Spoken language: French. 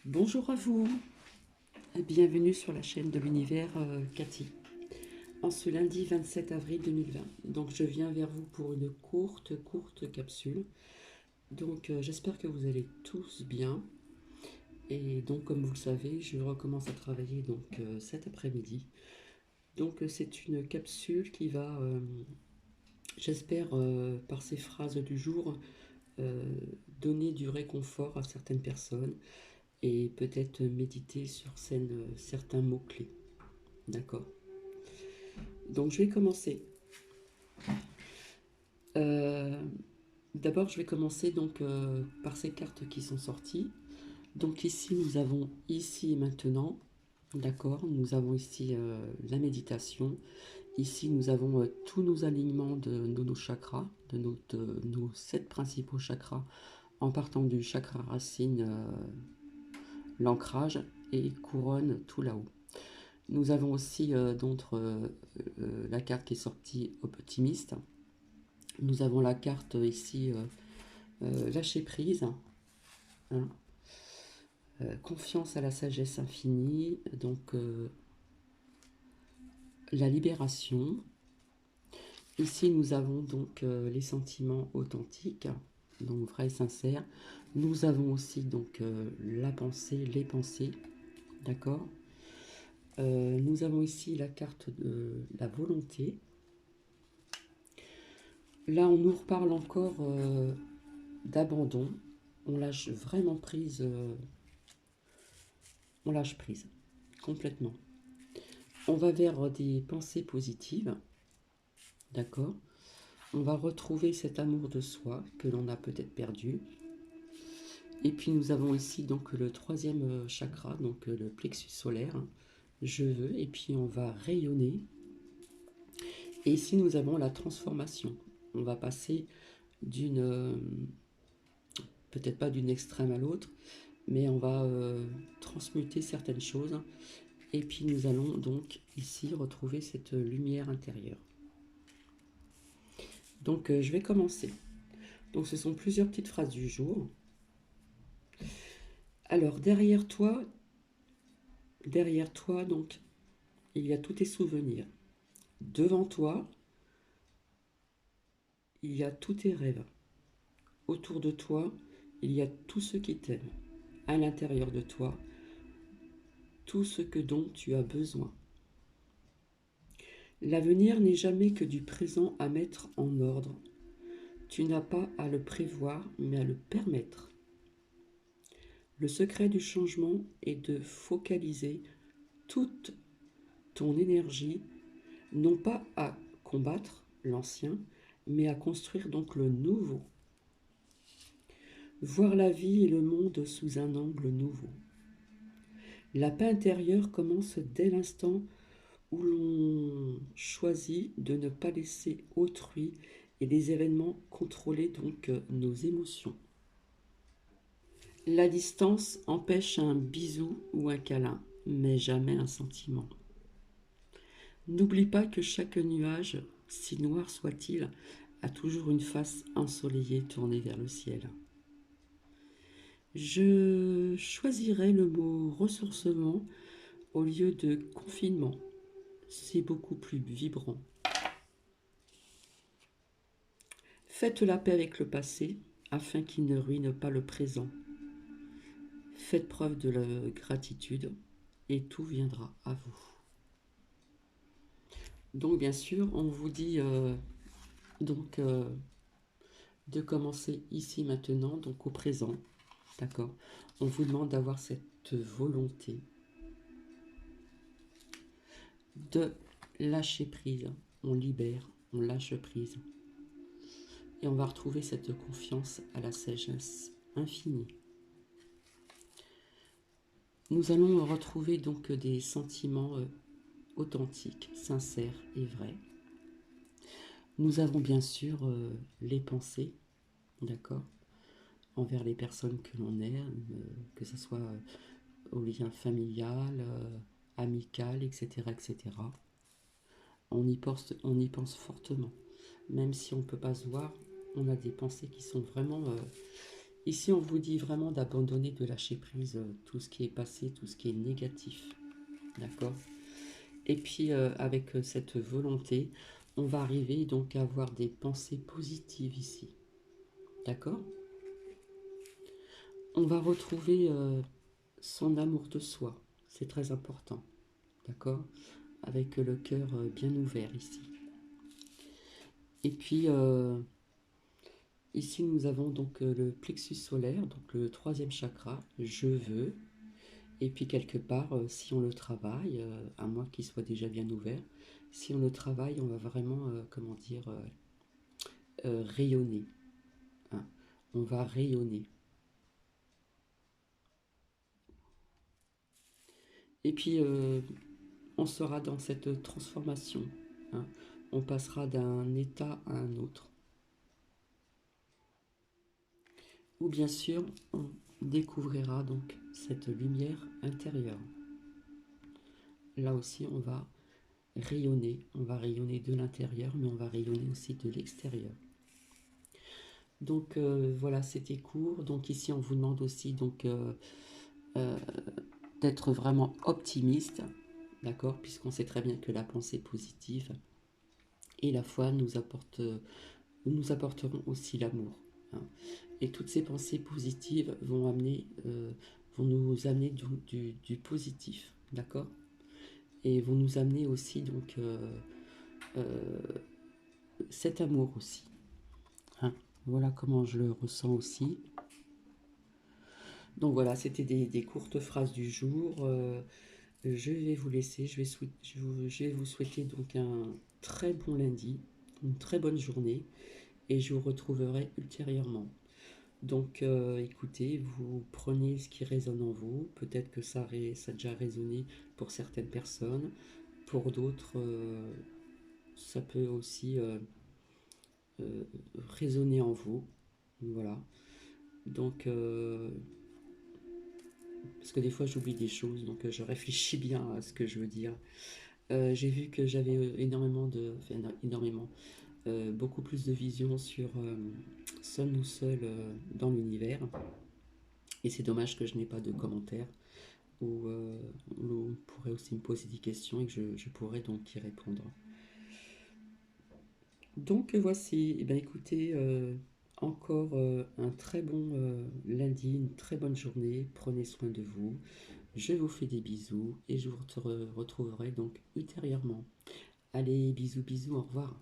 Bonjour à vous, et bienvenue sur la chaîne de l'univers Cathy, en ce lundi 27 avril 2020. Donc je viens vers vous pour une courte capsule. Donc j'espère que vous allez tous bien. Et donc comme vous le savez, je recommence à travailler cet après-midi. Donc c'est une capsule qui va, j'espère par ces phrases du jour, euh, donner du réconfort à certaines personnes et peut-être méditer sur certains mots-clés. D'accord. Donc je vais commencer. Euh, D'abord, je vais commencer par ces cartes qui sont sorties. Donc ici, nous avons ici et maintenant. D'accord. Nous avons ici la méditation. Ici, nous avons tous nos alignements de nos chakras, de nos 7 principaux chakras, en partant du chakra racine, l'ancrage, et couronne tout là-haut. Nous avons aussi la carte qui est sortie optimiste. Nous avons la carte ici lâcher prise, hein, confiance à la sagesse infinie, la libération. Ici nous avons les sentiments authentiques, donc vrais et sincères. Nous avons aussi la pensée, les pensées, d'accord. Nous avons ici la carte de la volonté. Là on nous reparle encore d'abandon. On lâche vraiment prise, on lâche prise complètement. On va vers des pensées positives, d'accord. On va retrouver cet amour de soi que l'on a peut-être perdu. Et puis nous avons ici le troisième chakra, le plexus solaire. Je veux, et puis on va rayonner. Et ici nous avons la transformation. On va passer d'une, peut-être pas d'une extrême à l'autre, mais on va transmuter certaines choses. Et puis nous allons donc ici retrouver cette lumière intérieure. Donc je vais commencer. Donc ce sont plusieurs petites phrases du jour. Alors derrière toi donc, il y a tous tes souvenirs. Devant toi, il y a tous tes rêves. Autour de toi, il y a tous ceux qui t'aiment. À l'intérieur de toi, tout ce dont tu as besoin. L'avenir n'est jamais que du présent à mettre en ordre. Tu n'as pas à le prévoir, mais à le permettre. Le secret du changement est de focaliser toute ton énergie, non pas à combattre l'ancien, mais à construire donc le nouveau. Voir la vie et le monde sous un angle nouveau. La paix intérieure commence dès l'instant où l'on choisit de ne pas laisser autrui et les événements contrôler nos émotions. La distance empêche un bisou ou un câlin, mais jamais un sentiment. N'oublie pas que chaque nuage, si noir soit-il, a toujours une face ensoleillée tournée vers le ciel. Je choisirais le mot ressourcement au lieu de confinement. C'est beaucoup plus vibrant. Faites la paix avec le passé afin qu'il ne ruine pas le présent. Faites preuve de la gratitude et tout viendra à vous. Donc bien sûr, on vous dit donc de commencer ici maintenant, donc au présent, d'accord. On vous demande d'avoir cette volonté de lâcher prise. On libère, on lâche prise. Et on va retrouver cette confiance à la sagesse infinie. Nous allons retrouver donc des sentiments authentiques, sincères et vrais. Nous avons bien sûr les pensées, d'accord, envers les personnes que l'on est, que ce soit au lien familial, amical, etc., etc. On y pense fortement. Même si on ne peut pas se voir, on a des pensées qui sont vraiment Ici, on vous dit vraiment d'abandonner, de lâcher prise tout ce qui est passé, tout ce qui est négatif. D'accord? Et puis, avec cette volonté, on va arriver donc à avoir des pensées positives ici. D'accord? On va retrouver son amour de soi. C'est très important. D'accord? Avec le cœur bien ouvert ici. Et puis, ici, nous avons donc le plexus solaire, donc le troisième chakra, je veux. Et puis, quelque part, si on le travaille, à moins qu'il soit déjà bien ouvert, si on le travaille, on va vraiment, comment dire, rayonner. Hein. On va rayonner. Et puis, on sera dans cette transformation. Hein. On passera d'un état à un autre. Ou bien sûr, on découvrira donc cette lumière intérieure. Là aussi, on va rayonner de l'intérieur, mais on va rayonner aussi de l'extérieur. Donc voilà, c'était court. Donc ici, on vous demande aussi donc euh, d'être vraiment optimiste, d'accord, puisqu'on sait très bien que la pensée positive et la foi nous apporteront aussi l'amour. Hein. Et toutes ces pensées positives vont nous amener du positif, d'accord, et vont nous amener aussi donc euh, cet amour aussi. Hein. Voilà comment je le ressens aussi. Donc voilà, c'était des courtes phrases du jour. Je vais vous laisser, je vais vous souhaiter donc un très bon lundi, une très bonne journée, et je vous retrouverai ultérieurement. Donc écoutez, vous prenez ce qui résonne en vous, peut-être que ça a déjà résonné pour certaines personnes, pour d'autres ça peut aussi euh, résonner en vous, voilà. Donc parce que des fois j'oublie des choses, donc je réfléchis bien à ce que je veux dire. J'ai vu que j'avais enfin énormément, beaucoup plus de vision sur seul ou seul dans l'univers. Et c'est dommage que je n'ai pas de commentaires où on pourrait aussi me poser des questions et que je pourrais donc y répondre. Donc voici, eh bien, écoutez, encore un très bon lundi, une très bonne journée. Prenez soin de vous. Je vous fais des bisous et je vous retrouverai donc ultérieurement. Allez, bisous, bisous, au revoir.